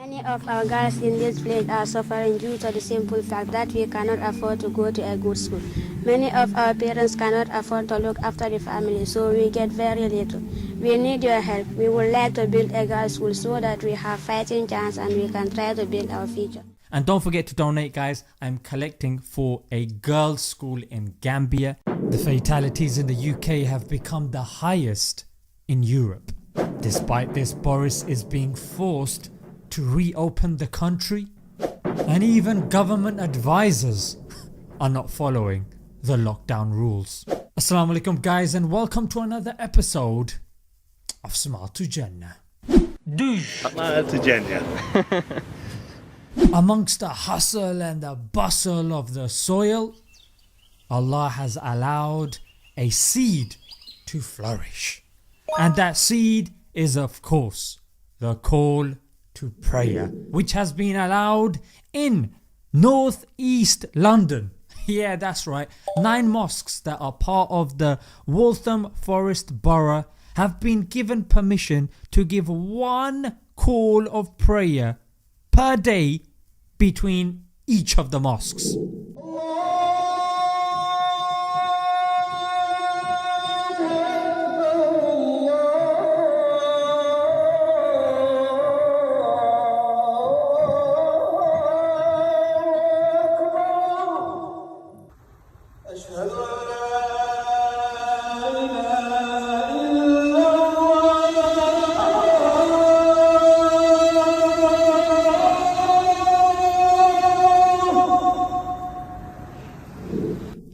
Many of our girls in this village are suffering due to the simple fact that we cannot afford to go to a good school. Many of our parents cannot afford to look after the family, so we get very little. We need your help. We would like to build a girls' school so that we have fighting chance and we can try to build our future. And don't forget to donate, guys. I'm collecting for a girls' school in Gambia. The fatalities in the UK have become the highest in Europe. Despite this, Boris is being forced to reopen the country, and even government advisors are not following the lockdown rules. Assalamu alaikum, guys, and welcome to another episode of Smart to Jannah. Smart to Jannah. Amongst the hustle and the bustle of the soil, Allah has allowed a seed to flourish, and that seed is, of course, the call to prayer, which has been allowed in northeast London. Yeah, that's right. 9 mosques that are part of the Waltham Forest Borough have been given permission to give one call of prayer per day between each of the mosques.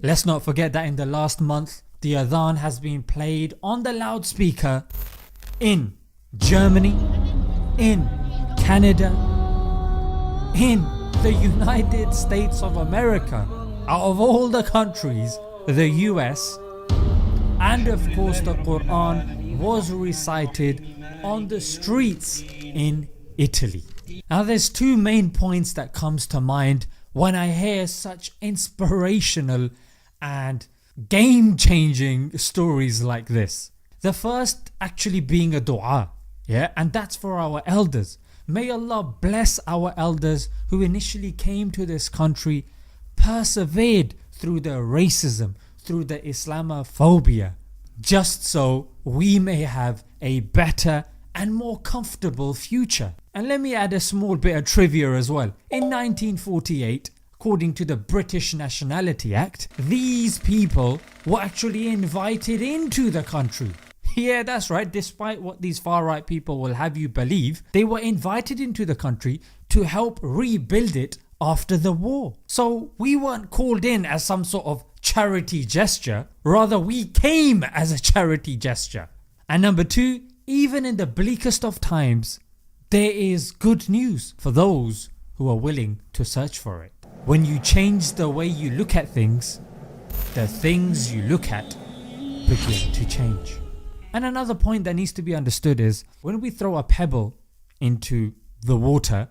Let's not forget that in the last month, the adhan has been played on the loudspeaker in Germany, in Canada, in the United States of America, out of all the countries, the US, and of course the Quran was recited on the streets in Italy. Now there's 2 main points that comes to mind when I hear such inspirational and game-changing stories like this. The first actually being a dua, and that's for our elders. May Allah bless our elders who initially came to this country, persevered through the racism, through the Islamophobia, just so we may have a better and more comfortable future. And let me add a small bit of trivia as well. In 1948, according to the British Nationality Act, these people were actually invited into the country. Yeah, that's right, despite what these far right people will have you believe, they were invited into the country to help rebuild it after the war. So we weren't called in as some sort of charity gesture, rather we came as a charity gesture. And number 2, even in the bleakest of times, there is good news for those who are willing to search for it. When you change the way you look at things, the things you look at begin to change. And another point that needs to be understood is when we throw a pebble into the water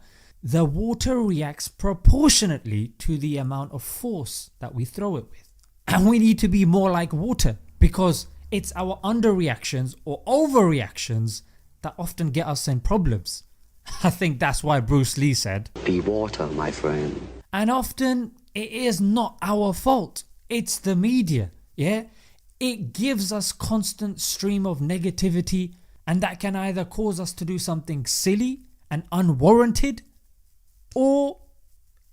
reacts proportionately to the amount of force that we throw it with. And we need to be more like water, because it's our underreactions or overreactions that often get us in problems. I think that's why Bruce Lee said, "Be water, my friend." And often it is not our fault, it's the media. It gives us constant stream of negativity, and that can either cause us to do something silly and unwarranted, or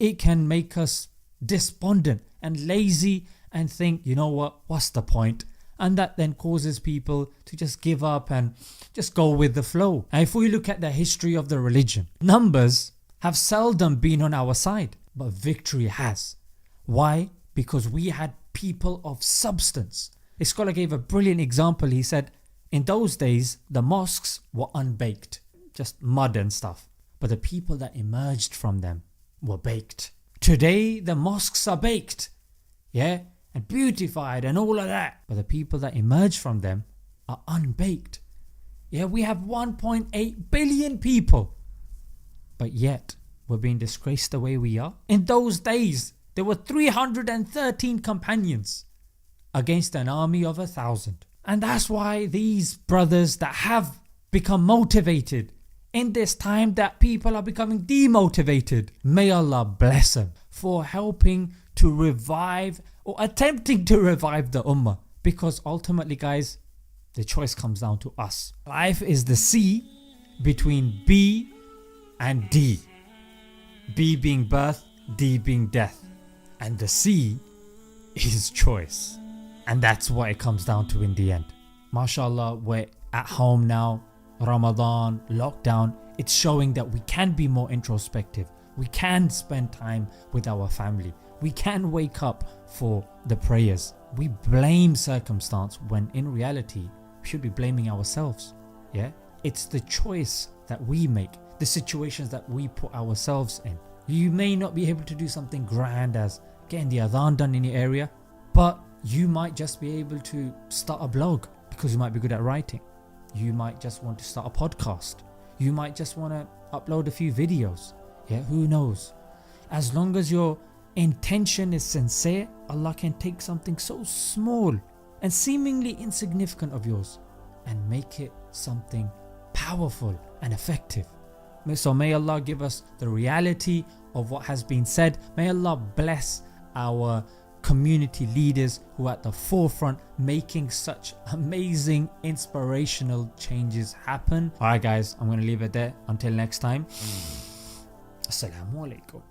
it can make us despondent and lazy and think, you know what, what's the point? And that then causes people to just give up and just go with the flow. And if we look at the history of the religion, numbers have seldom been on our side, but victory has. Why? Because we had people of substance. A scholar gave a brilliant example. He said in those days the mosques were unbaked, just mud and stuff, but the people that emerged from them were baked. Today the mosques are baked, and beautified and all of that, but the people that emerge from them are unbaked. We have 1.8 billion people, but yet we're being disgraced the way we are. In those days there were 313 companions against an army of 1,000. And that's why these brothers that have become motivated in this time that people are becoming demotivated. May Allah bless him for helping to revive or attempting to revive the ummah, because ultimately guys, the choice comes down to us. Life is the C between B and D. B being birth, D being death, and the C is choice, and that's what it comes down to in the end. MashaAllah, we're at home now, Ramadan, lockdown, it's showing that we can be more introspective, we can spend time with our family, we can wake up for the prayers. We blame circumstance when in reality we should be blaming ourselves. Yeah, it's the choice that we make, the situations that we put ourselves in. You may not be able to do something grand as getting the adhan done in your area, but you might just be able to start a blog because you might be good at writing. You might just want to start a podcast. You might just want to upload a few videos. Yeah, who knows? As long as your intention is sincere, Allah can take something so small and seemingly insignificant of yours and make it something powerful and effective. So may Allah give us the reality of what has been said. May Allah bless our community leaders who are at the forefront making such amazing inspirational changes happen. Alright guys, I'm going to leave it there. Until next time. Assalamu alaikum.